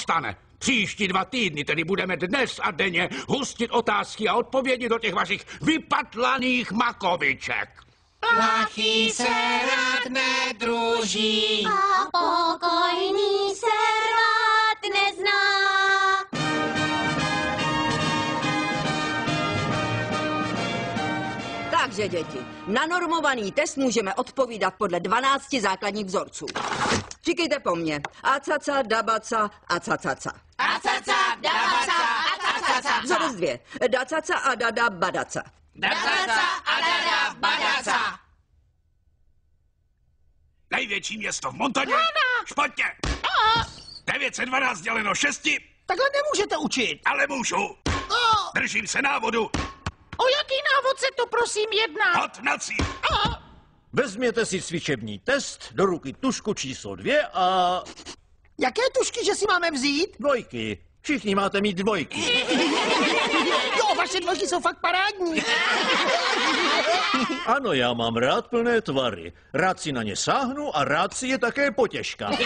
stane. Příští 2 týdny tedy budeme dnes a denně hustit otázky a odpovědi do těch vašich vypatlaných makoviček. Plachý se rád nedruží a pokojný se rád nezná. Takže děti, na normovaný test můžeme odpovídat podle 12 základních vzorců. Říkejte po mně. Acaca, dabaca, acacaca. Acaca, dabaca, acacaca. Vzorec 2. Dacaca a dada, badaca. Dacaca a dada, badaca. Největší město v Montaně? Špatně. 912 děleno 6. Takhle nemůžete učit. Ale můžu. Držím se návodu. O jaký návod se to prosím jedná? Hod na cíl. Vezměte si cvičební test, do ruky tušku číslo 2 a... Jaké tušky, že si máme vzít? Dvojky. Všichni máte mít dvojky. Jo, vaše dvojky jsou fakt parádní. Ano, já mám rád plné tvary. Rád si na ně sáhnu a rád si je také potěškám.